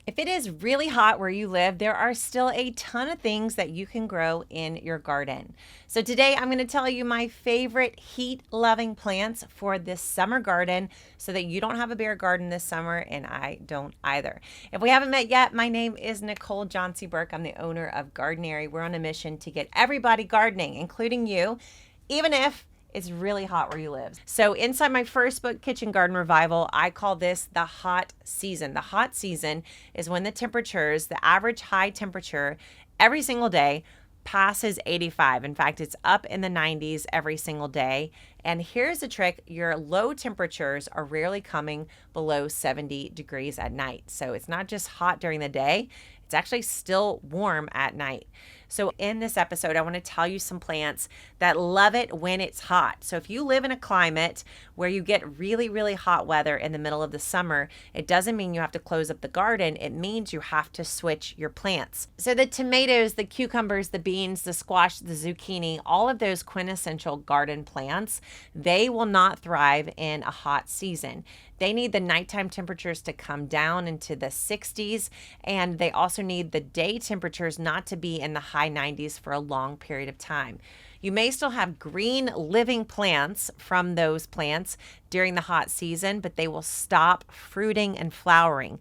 If it is really hot where you live, there are still a ton of things that you can grow in your garden. So today I'm going to tell you my favorite heat-loving plants for this summer garden so that you don't have a bare garden this summer and I don't either. If we haven't met yet, my name is Nicole Johnsey Burke. I'm the owner of Gardenary. We're on a mission to get everybody gardening, including you, even if it's really hot where you live. So inside my first book, Kitchen Garden Revival, I call this the hot season. The hot season is when the average high temperature every single day passes 85. In fact, it's up in the 90s every single day. And here's the trick. Your low temperatures are rarely coming below 70 degrees at night. So it's not just hot during the day. It's actually still warm at night. So in this episode, I want to tell you some plants that love it when it's hot. So if you live in a climate where you get really, really hot weather in the middle of the summer, it doesn't mean you have to close up the garden. It means you have to switch your plants. So the tomatoes, the cucumbers, the beans, the squash, the zucchini, all of those quintessential garden plants, they will not thrive in a hot season. They need the nighttime temperatures to come down into the 60s, and they also need the day temperatures not to be in the high 90s for a long period of time. You may still have green living plants from those plants during the hot season, but they will stop fruiting and flowering.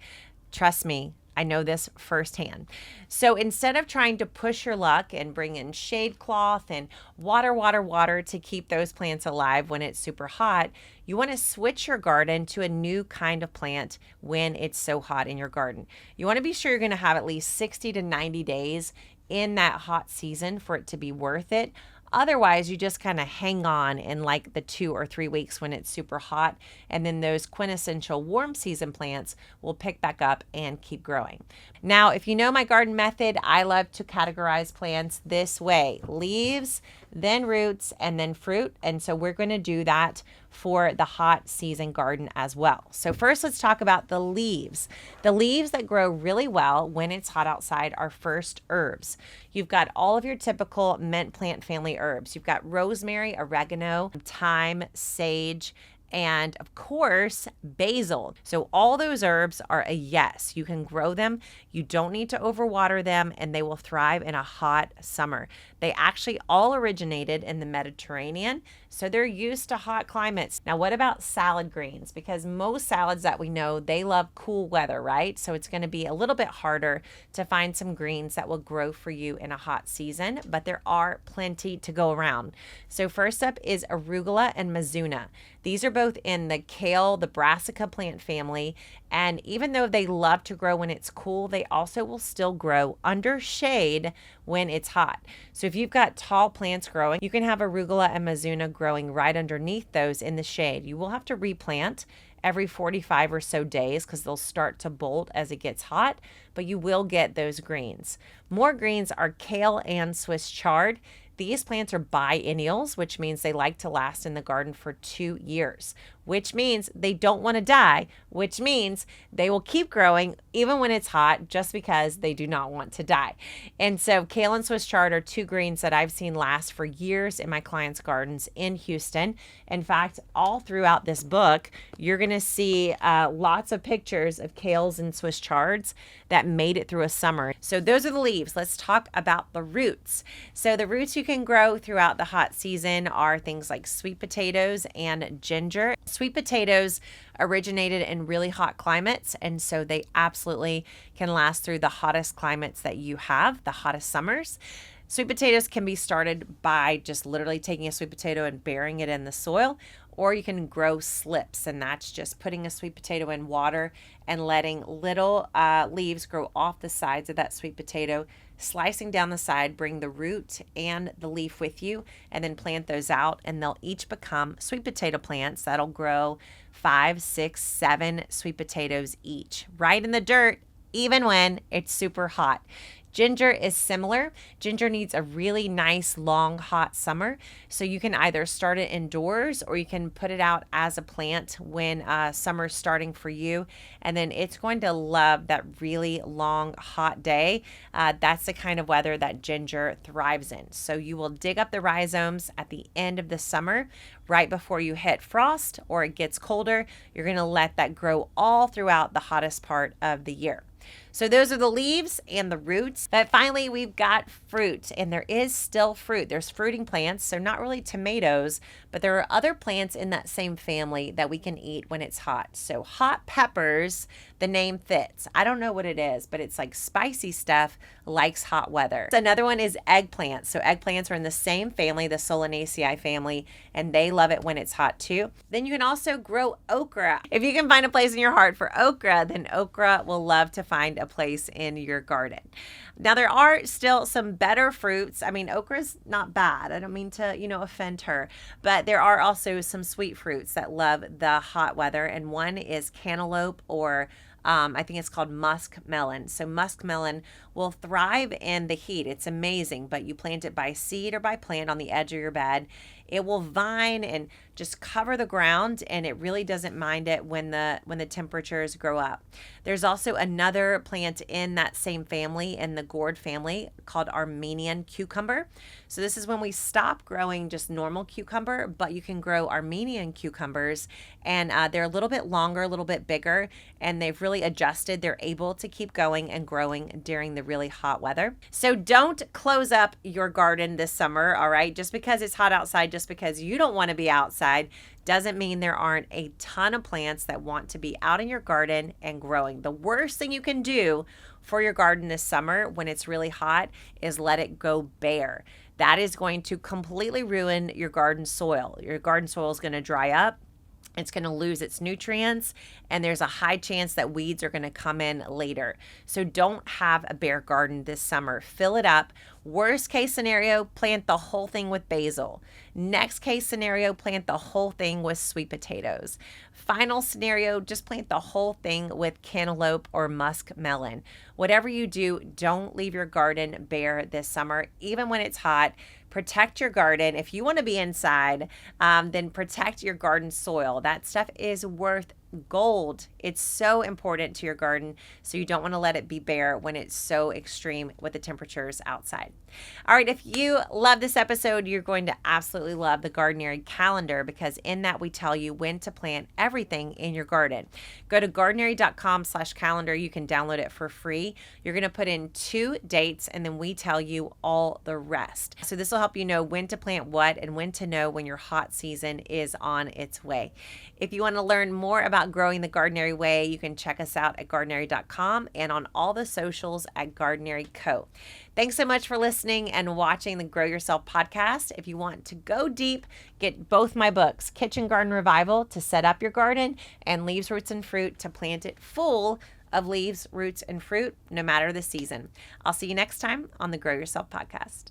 Trust me, I know this firsthand. So instead of trying to push your luck and bring in shade cloth and water to keep those plants alive when it's super hot, you want to switch your garden to a new kind of plant when it's so hot in your garden. You want to be sure you're going to have at least 60 to 90 days in that hot season for it to be worth it. Otherwise, you just kind of hang on in like the 2 or 3 weeks when it's super hot, and then those quintessential warm season plants will pick back up and keep growing. Now, if you know my garden method, I love to categorize plants this way: leaves, then roots, and then fruit. And so we're going to do that for the hot season garden as well. So first, let's talk about the leaves. The leaves that grow really well when it's hot outside are first herbs. You've got all of your typical mint plant family herbs. You've got rosemary, oregano, thyme, sage, and of course, basil. So all those herbs are a yes. You can grow them. You don't need to overwater them, and they will thrive in a hot summer. They actually all originated in the Mediterranean, so they're used to hot climates. Now, what about salad greens? Because most salads that we know, they love cool weather, right? So it's going to be a little bit harder to find some greens that will grow for you in a hot season, but there are plenty to go around. So first up is arugula and mizuna. These are both in the kale, the brassica plant family, and even though they love to grow when it's cool, they also will still grow under shade when it's hot. So if you've got tall plants growing, you can have arugula and mizuna growing right underneath those in the shade. You will have to replant every 45 or so days because they'll start to bolt as it gets hot, but you will get those greens. More greens are kale and Swiss chard. These plants are biennials, which means they like to last in the garden for 2 years, which means they don't want to die, which means they will keep growing even when it's hot just because they do not want to die. And so kale and Swiss chard are two greens that I've seen last for years in my clients' gardens in Houston. In fact, all throughout this book, you're going to see lots of pictures of kales and Swiss chards that made it through a summer. So those are the leaves. Let's talk about the roots. So the roots you can grow throughout the hot season are things like sweet potatoes and ginger. Sweet potatoes originated in really hot climates, and so they absolutely can last through the hottest climates that you have, the hottest summers. Sweet potatoes can be started by just literally taking a sweet potato and burying it in the soil, or you can grow slips, and that's just putting a sweet potato in water and letting little leaves grow off the sides of that sweet potato, slicing down the side, bring the root and the leaf with you, and then plant those out, and they'll each become sweet potato plants that'll grow 5, 6, 7 sweet potatoes each, right in the dirt, even when it's super hot. Ginger is similar. Ginger needs a really nice, long, hot summer. So you can either start it indoors or you can put it out as a plant when summer's starting for you. And then it's going to love that really long, hot day. That's the kind of weather that ginger thrives in. So you will dig up the rhizomes at the end of the summer, right before you hit frost or it gets colder. You're going to let that grow all throughout the hottest part of the year. So those are the leaves and the roots. But finally, we've got fruit, and there is still fruit. There's fruiting plants, so not really tomatoes, but there are other plants in that same family that we can eat when it's hot. So hot peppers, the name fits. I don't know what it is, but it's like spicy stuff, likes hot weather. Another one is eggplants. So eggplants are in the same family, the Solanaceae family, and they love it when it's hot too. Then you can also grow okra. If you can find a place in your heart for okra, then okra will love to find a place in your garden. Now, there are still some better fruits. I mean, okra's not bad. I don't mean to, offend her, but there are also some sweet fruits that love the hot weather, and one is cantaloupe, or I think it's called musk melon. So musk melon will thrive in the heat. It's amazing, but you plant it by seed or by plant on the edge of your bed. It will vine and just cover the ground, and it really doesn't mind it when the temperatures grow up. There's also another plant in that same family, in the gourd family, called Armenian cucumber. So this is when we stop growing just normal cucumber, but you can grow Armenian cucumbers, and they're a little bit longer, a little bit bigger, and they've really adjusted. They're able to keep going and growing during the really hot weather. So don't close up your garden this summer, all right? Just because it's hot outside, just because you don't want to be outside, doesn't mean there aren't a ton of plants that want to be out in your garden and growing. The worst thing you can do for your garden this summer when it's really hot is let it go bare. That is going to completely ruin your garden soil. Your garden soil is going to dry up. It's going to lose its nutrients, and there's a high chance that weeds are going to come in later. So don't have a bare garden this summer. Fill it up. Worst case scenario, plant the whole thing with basil. Next case scenario, plant the whole thing with sweet potatoes. Final scenario, just plant the whole thing with cantaloupe or musk melon. Whatever you do, don't leave your garden bare this summer, even when it's hot. Protect your garden. If you want to be inside, then protect your garden soil. That stuff is worth gold. It's so important to your garden, so you don't want to let it be bare when it's so extreme with the temperatures outside. All right, if you love this episode, you're going to absolutely love the Gardenary calendar, because in that we tell you when to plant everything in your garden. Go to gardenary.com/calendar. You can download it for free. You're going to put in 2 dates, and then we tell you all the rest. So this will help you know when to plant what and when to know when your hot season is on its way. If you want to learn more about growing the Gardenary way, you can check us out at gardenary.com and on all the socials at Gardenary Co. Thanks so much for listening and watching the Grow Yourself podcast. If you want to go deep, get both my books, Kitchen Garden Revival to set up your garden, and Leaves, Roots, and Fruit to plant it full of leaves, roots, and fruit, no matter the season. I'll see you next time on the Grow Yourself podcast.